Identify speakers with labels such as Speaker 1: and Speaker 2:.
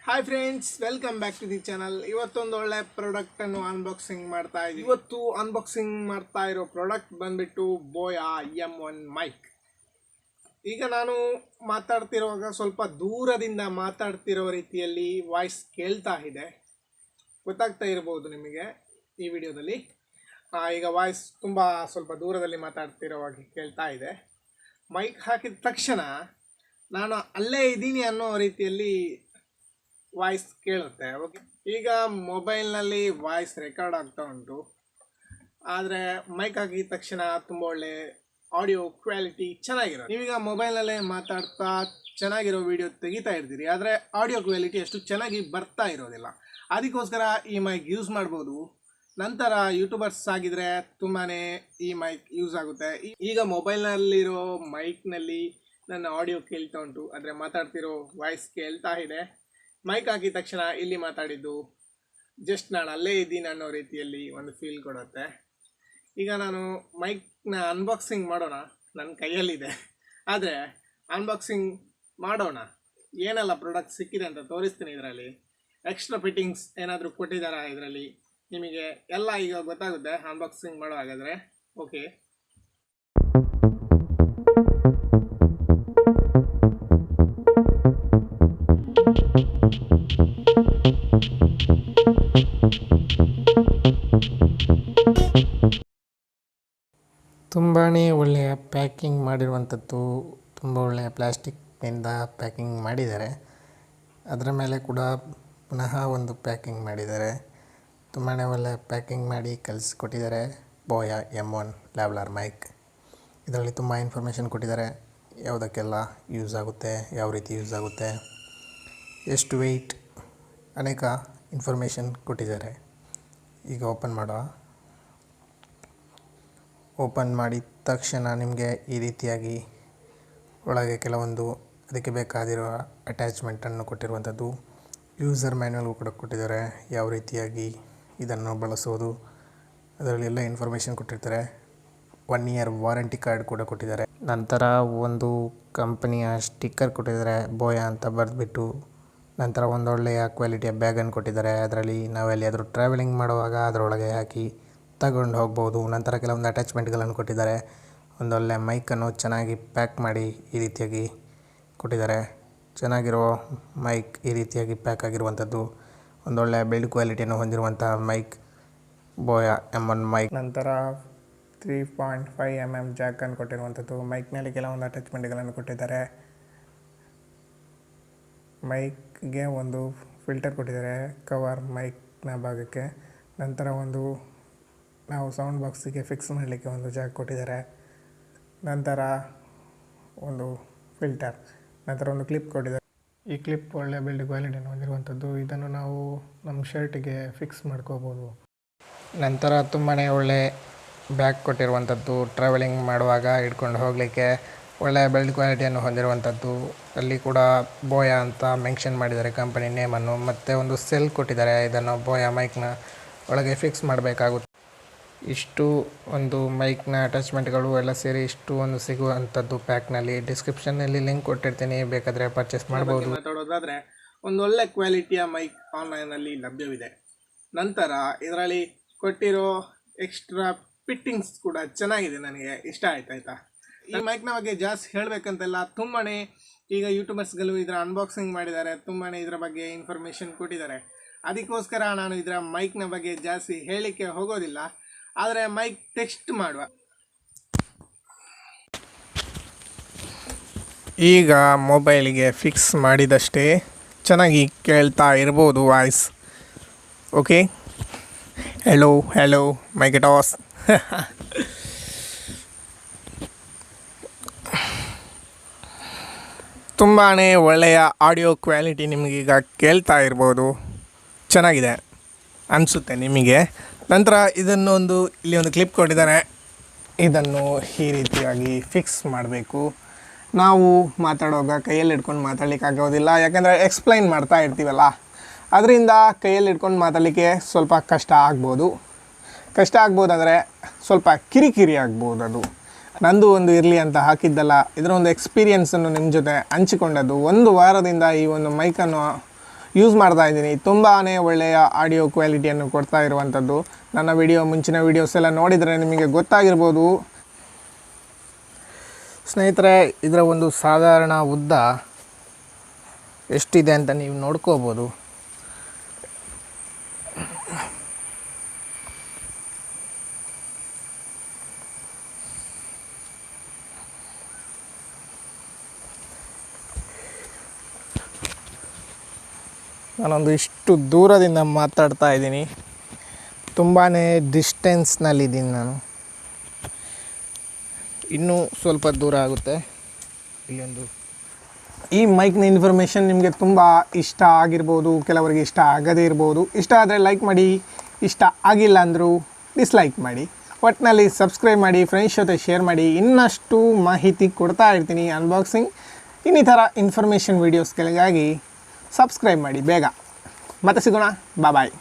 Speaker 1: Hi friends, welcome back to the channel. ಇವತ್ತೊಂದು ಒಳ್ಳೆ ಪ್ರಾಡಕ್ಟನ್ನು ಅನ್ಬಾಕ್ಸಿಂಗ್ ಮಾಡ್ತಾ ಇದ್ದೀವಿ. ಇವತ್ತು ಅನ್ಬಾಕ್ಸಿಂಗ್ ಮಾಡ್ತಾ ಇರೋ ಪ್ರಾಡಕ್ಟ್ ಬಂದ್ಬಿಟ್ಟು ಬೋಯಾ M1 ಮೈಕ್. ಈಗ ನಾನು ಮಾತಾಡ್ತಿರುವಾಗ ಸ್ವಲ್ಪ ದೂರದಿಂದ ಮಾತಾಡ್ತಿರೋ ರೀತಿಯಲ್ಲಿ ವಾಯ್ಸ್ ಕೇಳ್ತಾ ಇದೆ, ಗೊತ್ತಾಗ್ತಾ ಇರ್ಬೋದು ನಿಮಗೆ ಈ ವಿಡಿಯೋದಲ್ಲಿ. ಈಗ ವಾಯ್ಸ್ ತುಂಬ ಸ್ವಲ್ಪ ದೂರದಲ್ಲಿ ಮಾತಾಡ್ತಿರೋವಾಗಿ ಕೇಳ್ತಾ ಇದೆ. ಮೈಕ್ ಹಾಕಿದ ತಕ್ಷಣ ನಾನು ಅಲ್ಲೇ ಇದ್ದೀನಿ ಅನ್ನೋ ರೀತಿಯಲ್ಲಿ ವಾಯ್ಸ್ ಕೇಳುತ್ತೆ. ಓಕೆ, ಈಗ ಮೊಬೈಲ್ನಲ್ಲಿ ವಾಯ್ಸ್ ರೆಕಾರ್ಡ್ ಆಗ್ತಾ ಉಂಟು, ಆದರೆ ಮೈಕ್ ಹಾಕಿದ ತಕ್ಷಣ ತುಂಬ ಒಳ್ಳೆ ಆಡಿಯೋ ಕ್ವಾಲಿಟಿ ಚೆನ್ನಾಗಿರೋದು. ನೀವೀಗ ಮೊಬೈಲ್ನಲ್ಲೇ ಮಾತಾಡ್ತಾ ಚೆನ್ನಾಗಿರೋ ವಿಡಿಯೋ ತೆಗಿತಾ ಇರ್ತೀರಿ, ಆದರೆ ಆಡಿಯೋ ಕ್ವಾಲಿಟಿ ಅಷ್ಟು ಚೆನ್ನಾಗಿ ಬರ್ತಾ ಇರೋದಿಲ್ಲ. ಅದಕ್ಕೋಸ್ಕರ ಈ ಮೈಕ್ ಯೂಸ್ ಮಾಡ್ಬೋದು. ನಂತರ ಯೂಟ್ಯೂಬರ್ಸ್ ಆಗಿದ್ರೆ ತುಂಬಾ ಈ ಮೈಕ್ ಯೂಸ್ ಆಗುತ್ತೆ. ಈಗ ಮೊಬೈಲ್ನಲ್ಲಿರೋ ಮೈಕ್ನಲ್ಲಿ ನನ್ನ ಆಡಿಯೋ ಕೇಳ್ತಾ ಉಂಟು, ಆದರೆ ಮಾತಾಡ್ತಿರೋ ವಾಯ್ಸ್ ಕೇಳ್ತಾ ಇದೆ. ಮೈಕ್ ಹಾಕಿದ ತಕ್ಷಣ ಇಲ್ಲಿ ಮಾತಾಡಿದ್ದು ಜಸ್ಟ್ ನಾನು ಅಲ್ಲೇ ಇದ್ದೀನಿ ಅನ್ನೋ ರೀತಿಯಲ್ಲಿ ಒಂದು ಫೀಲ್ ಕೊಡುತ್ತೆ. ಈಗ ನಾನು ಮೈಕ್ನ ಅನ್ಬಾಕ್ಸಿಂಗ್ ಮಾಡೋಣ, ನನ್ನ ಕೈಯಲ್ಲಿದೆ. ಆದರೆ ಅನ್ಬಾಕ್ಸಿಂಗ್ ಮಾಡೋಣ, ಏನೆಲ್ಲ ಪ್ರಾಡಕ್ಟ್ ಸಿಕ್ಕಿದೆ ಅಂತ ತೋರಿಸ್ತೀನಿ. ಇದರಲ್ಲಿ ಎಕ್ಸ್ಟ್ರಾ ಫಿಟ್ಟಿಂಗ್ಸ್ ಏನಾದರೂ ಕೊಟ್ಟಿದ್ದಾರಾ ಇದರಲ್ಲಿ ನಿಮಗೆ ಎಲ್ಲ ಈಗ ಗೊತ್ತಾಗುತ್ತೆ ಅನ್ಬಾಕ್ಸಿಂಗ್ ಮಾಡೋ ಹಾಗಾದರೆ. ಓಕೆ, ತುಂಬಾ ಒಳ್ಳೆಯ ಪ್ಯಾಕಿಂಗ್ ಮಾಡಿರುವಂಥದ್ದು, ತುಂಬ ಒಳ್ಳೆಯ ಪ್ಲಾಸ್ಟಿಕ್ನಿಂದ ಪ್ಯಾಕಿಂಗ್ ಮಾಡಿದ್ದಾರೆ. ಅದರ ಮೇಲೆ ಕೂಡ ಪುನಃ ಒಂದು ಪ್ಯಾಕಿಂಗ್ ಮಾಡಿದ್ದಾರೆ. ತುಂಬಾ ಒಳ್ಳೆಯ ಪ್ಯಾಕಿಂಗ್ ಮಾಡಿ ಕಳಿಸ್ಕೊಟ್ಟಿದ್ದಾರೆ. ಬೋಯಾ M1 ಲ್ಯಾವ್ಲಾರ್ ಮೈಕ್. ಇದರಲ್ಲಿ ತುಂಬ ಇನ್ಫಾರ್ಮೇಷನ್ ಕೊಟ್ಟಿದ್ದಾರೆ, ಯಾವುದಕ್ಕೆಲ್ಲ ಯೂಸ್ ಆಗುತ್ತೆ, ಯಾವ ರೀತಿ ಯೂಸ್ ಆಗುತ್ತೆ, ಎಷ್ಟು ವೆಯ್ಟ್, ಅನೇಕ ಇನ್ಫಾರ್ಮೇಷನ್ ಕೊಟ್ಟಿದ್ದಾರೆ. ಈಗ ಓಪನ್ ಮಾಡಿದ ತಕ್ಷಣ ನಿಮಗೆ ಈ ರೀತಿಯಾಗಿ ಒಳಗೆ ಕೆಲವೊಂದು ಅದಕ್ಕೆ ಬೇಕಾಗಿರುವ ಅಟ್ಯಾಚ್ಮೆಂಟನ್ನು ಕೊಟ್ಟಿರುವಂಥದ್ದು. ಯೂಸರ್ ಮ್ಯಾನ್ಯಲ್ ಕೂಡ ಕೊಟ್ಟಿದ್ದಾರೆ, ಯಾವ ರೀತಿಯಾಗಿ ಇದನ್ನು ಬಳಸೋದು, ಅದರಲ್ಲಿ ಎಲ್ಲ ಇನ್ಫಾರ್ಮೇಷನ್ ಕೊಟ್ಟಿರ್ತಾರೆ. 1 ಇಯರ್ ವಾರಂಟಿ ಕಾರ್ಡ್ ಕೂಡ ಕೊಟ್ಟಿದ್ದಾರೆ. ನಂತರ ಒಂದು ಕಂಪನಿಯ ಸ್ಟಿಕ್ಕರ್ ಕೊಟ್ಟಿದ್ದಾರೆ, ಬೋಯಾ ಅಂತ ಬರೆದ್ಬಿಟ್ಟು. ನಂತರ ಒಂದೊಳ್ಳೆಯ ಕ್ವಾಲಿಟಿಯ ಬ್ಯಾಗನ್ನು ಕೊಟ್ಟಿದ್ದಾರೆ. ಅದರಲ್ಲಿ ನಾವು ಎಲ್ಲಿಯಾದರೂ ಟ್ರಾವೆಲಿಂಗ್ ಮಾಡುವಾಗ ಅದರೊಳಗೆ ಹಾಕಿ ತಗೊಂಡು ಹೋಗ್ಬೋದು. ನಂತರ ಕೆಲವೊಂದು ಅಟ್ಯಾಚ್ಮೆಂಟ್ಗಳನ್ನು ಕೊಟ್ಟಿದ್ದಾರೆ. ಒಂದೊಳ್ಳೆ ಮೈಕನ್ನು ಚೆನ್ನಾಗಿ ಪ್ಯಾಕ್ ಮಾಡಿ ಈ ರೀತಿಯಾಗಿ ಕೊಟ್ಟಿದ್ದಾರೆ. ಚೆನ್ನಾಗಿರೋ ಮೈಕ್ ಈ ರೀತಿಯಾಗಿ ಪ್ಯಾಕ್ ಆಗಿರುವಂಥದ್ದು, ಒಂದೊಳ್ಳೆ ಬಿಲ್ಡ್ ಕ್ವಾಲಿಟಿಯನ್ನು ಹೊಂದಿರುವಂಥ ಮೈಕ್ ಬೋಯಾ M1 ಮೈಕ್. ನಂತರ 3.5 mm ಜಾಕನ್ನು ಕೊಟ್ಟಿರುವಂಥದ್ದು. ಮೈಕ್ನಲ್ಲಿ ಕೆಲವೊಂದು ಅಟ್ಯಾಚ್ಮೆಂಟ್ಗಳನ್ನು ಕೊಟ್ಟಿದ್ದಾರೆ. ಮೈಕ್ಗೆ ಒಂದು ಫಿಲ್ಟರ್ ಕೊಟ್ಟಿದ್ದಾರೆ, ಕವರ್ ಮೈಕ್ನ ಭಾಗಕ್ಕೆ. ನಂತರ ಒಂದು ನಾವು ಸೌಂಡ್ ಬಾಕ್ಸಿಗೆ ಫಿಕ್ಸ್ ಮಾಡಲಿಕ್ಕೆ ಒಂದು ಜಾಗ ಕೊಟ್ಟಿದ್ದಾರೆ. ನಂತರ ಒಂದು ಫಿಲ್ಟರ್, ನಂತರ ಒಂದು ಕ್ಲಿಪ್ ಕೊಟ್ಟಿದ್ದಾರೆ. ಈ ಕ್ಲಿಪ್ ಒಳ್ಳೆ ಬಿಲ್ಡ್ ಕ್ವಾಲಿಟಿಯನ್ನು ಹೊಂದಿರುವಂಥದ್ದು. ಇದನ್ನು ನಾವು ನಮ್ಮ ಶರ್ಟಿಗೆ ಫಿಕ್ಸ್ ಮಾಡ್ಕೋಬೋದು. ನಂತರ ತುಂಬಾ ಒಳ್ಳೆ ಬ್ಯಾಗ್ ಕೊಟ್ಟಿರುವಂಥದ್ದು, ಟ್ರಾವೆಲಿಂಗ್ ಮಾಡುವಾಗ ಹಿಡ್ಕೊಂಡು ಹೋಗಲಿಕ್ಕೆ ಒಳ್ಳೆಯ ಬಿಲ್ಡ್ ಕ್ವಾಲಿಟಿಯನ್ನು ಹೊಂದಿರುವಂಥದ್ದು. ಅಲ್ಲಿ ಕೂಡ ಬೋಯಾ ಅಂತ ಮೆನ್ಷನ್ ಮಾಡಿದ್ದಾರೆ ಕಂಪನಿ ನೇಮನ್ನು. ಮತ್ತು ಒಂದು ಸೆಲ್ ಕೊಟ್ಟಿದ್ದಾರೆ, ಇದನ್ನು ಬೋಯಾ ಮೈಕ್ನ ಒಳಗೆ ಫಿಕ್ಸ್ ಮಾಡಬೇಕಾಗುತ್ತೆ. ಇಷ್ಟು ಒಂದು ಮೈಕ್ನ ಅಟ್ಯಾಚ್ಮೆಂಟ್ಗಳು ಎಲ್ಲ ಸೇರಿ ಇಷ್ಟು ಒಂದು ಸಿಗುವಂಥದ್ದು ಪ್ಯಾಕ್ನಲ್ಲಿ. ಡಿಸ್ಕ್ರಿಪ್ಷನ್ನಲ್ಲಿ ಲಿಂಕ್ ಕೊಟ್ಟಿರ್ತೀನಿ, ಬೇಕಾದರೆ ಪರ್ಚೇಸ್ ಮಾಡ್ಬೋದು. ಮಾತಾಡೋದಾದರೆ ಒಂದು ಒಳ್ಳೆ ಕ್ವಾಲಿಟಿಯ ಮೈಕ್ ಆನ್ಲೈನಲ್ಲಿ ಲಭ್ಯವಿದೆ. ನಂತರ ಇದರಲ್ಲಿ ಕೊಟ್ಟಿರೋ ಎಕ್ಸ್ಟ್ರಾ ಫಿಟ್ಟಿಂಗ್ಸ್ ಕೂಡ ಚೆನ್ನಾಗಿದೆ, ನನಗೆ ಇಷ್ಟ ಆಯ್ತಾ. ಈ ಮೈಕ್ನ ಬಗ್ಗೆ ಜಾಸ್ತಿ ಹೇಳಬೇಕಂತೆಲ್ಲ, ತುಂಬಾ ಈಗ ಯೂಟ್ಯೂಬರ್ಸ್ಗಳು ಇದರ ಅನ್ಬಾಕ್ಸಿಂಗ್ ಮಾಡಿದ್ದಾರೆ, ತುಂಬಾ ಇದರ ಬಗ್ಗೆ ಇನ್ಫಾರ್ಮೇಷನ್ ಕೊಟ್ಟಿದ್ದಾರೆ. ಅದಕ್ಕೋಸ್ಕರ ನಾನು ಇದರ ಮೈಕ್ನ ಬಗ್ಗೆ ಜಾಸ್ತಿ ಹೇಳಲಿಕ್ಕೆ ಹೋಗೋದಿಲ್ಲ. ಆದರೆ ಮೈಕ್ ಟೆಸ್ಟ್ ಮಾಡುವ. ಈಗ ಮೊಬೈಲಿಗೆ ಫಿಕ್ಸ್ ಮಾಡಿದಷ್ಟೇ ಚೆನ್ನಾಗಿ ಕೇಳ್ತಾ ಇರ್ಬೋದು ವಾಯ್ಸ್. ಓಕೆ, ಹೆಲೋ ಮೈಕ್ ಟಾಸ್. ತುಂಬಾ ಒಳ್ಳೆಯ ಆಡಿಯೋ ಕ್ವಾಲಿಟಿ ನಿಮಗೀಗ ಕೇಳ್ತಾ ಇರ್ಬೋದು, ಚೆನ್ನಾಗಿದೆ ಅನಿಸುತ್ತೆ ನಿಮಗೆ. ನಂತರ ಇಲ್ಲಿ ಒಂದು ಕ್ಲಿಪ್ ಕೊಟ್ಟಿದ್ದಾರೆ, ಇದನ್ನು ಈ ರೀತಿಯಾಗಿ ಫಿಕ್ಸ್ ಮಾಡಬೇಕು. ನಾವು ಮಾತಾಡುವಾಗ ಕೈಯಲ್ಲಿ ಹಿಡ್ಕೊಂಡು ಮಾತಾಡಲಿಕ್ಕೆ ಆಗೋದಿಲ್ಲ, ಯಾಕಂದರೆ ಎಕ್ಸ್ಪ್ಲೈನ್ ಮಾಡ್ತಾ ಇರ್ತೀವಲ್ಲ, ಅದರಿಂದ ಕೈಯಲ್ಲಿ ಹಿಡ್ಕೊಂಡು ಮಾತಾಡಲಿಕ್ಕೆ ಸ್ವಲ್ಪ ಕಷ್ಟ ಆಗ್ಬೋದು ಅಂದರೆ ಸ್ವಲ್ಪ ಕಿರಿಕಿರಿ ಆಗ್ಬೋದು. ಅದು ನಂದು ಒಂದು ಇರಲಿ ಅಂತ ಹಾಕಿದ್ದಲ್ಲ, ಇದರ ಒಂದು ಎಕ್ಸ್ಪೀರಿಯೆನ್ಸನ್ನು ನಿಮ್ಮ ಜೊತೆ ಹಂಚಿಕೊಂಡದ್ದು. ಒಂದು ವಾರದಿಂದ ಈ ಒಂದು ಮೈಕನ್ನು ಯೂಸ್ ಮಾಡ್ತಾ ಇದ್ದೀನಿ. ತುಂಬಾ ಒಳ್ಳೆಯ ಆಡಿಯೋ ಕ್ವಾಲಿಟಿಯನ್ನು ಕೊಡ್ತಾ ಇರುವಂಥದ್ದು. ನನ್ನ ಮುಂಚಿನ ವೀಡಿಯೋಸ್ ಎಲ್ಲ ನೋಡಿದರೆ ನಿಮಗೆ ಗೊತ್ತಾಗಿರ್ಬೋದು. ಸ್ನೇಹಿತರೆ, ಇದರ ಒಂದು ಸಾಧಾರಣ ಉದ್ದ ಎಷ್ಟಿದೆ ಅಂತ ನೀವು ನೋಡ್ಕೋಬೋದು. ನಾನೊಂದು ಇಷ್ಟು ದೂರದಿಂದ ಮಾತಾಡ್ತಾ ಇದ್ದೀನಿ. ತುಂಬಾ ಡಿಸ್ಟೆನ್ಸ್ನಲ್ಲಿದ್ದೀನಿ ನಾನು. ಇನ್ನೂ ಸ್ವಲ್ಪ ದೂರ ಆಗುತ್ತೆ. ಇಲ್ಲೊಂದು ಈ ಮೈಕ್ನ ಇನ್ಫಾರ್ಮೇಷನ್ ನಿಮಗೆ ತುಂಬ ಇಷ್ಟ ಆಗಿರ್ಬೋದು, ಕೆಲವರಿಗೆ ಇಷ್ಟ ಆಗದೇ ಇರ್ಬೋದು. ಇಷ್ಟ ಆದರೆ ಲೈಕ್ ಮಾಡಿ, ಇಷ್ಟ ಆಗಿಲ್ಲ ಅಂದರೂ ಡಿಸ್ಲೈಕ್ ಮಾಡಿ. ಒಟ್ಟಿನಲ್ಲಿ ಸಬ್ಸ್ಕ್ರೈಬ್ ಮಾಡಿ, ಫ್ರೆಂಡ್ಸ್ ಜೊತೆ ಶೇರ್ ಮಾಡಿ. ಇನ್ನಷ್ಟು ಮಾಹಿತಿ ಕೊಡ್ತಾ ಇರ್ತೀನಿ ಅನ್ಬಾಕ್ಸಿಂಗ್. ಇನ್ನಿತರ ಇನ್ಫಾರ್ಮೇಷನ್ ವೀಡಿಯೋಸ್ಗಳಿಗಾಗಿ ಸಬ್ಸ್ಕ್ರೈಬ್ ಮಾಡಿ ಬೇಗ. ಮತ್ತೆ ಸಿಗೋಣ. ಬಾಯ್.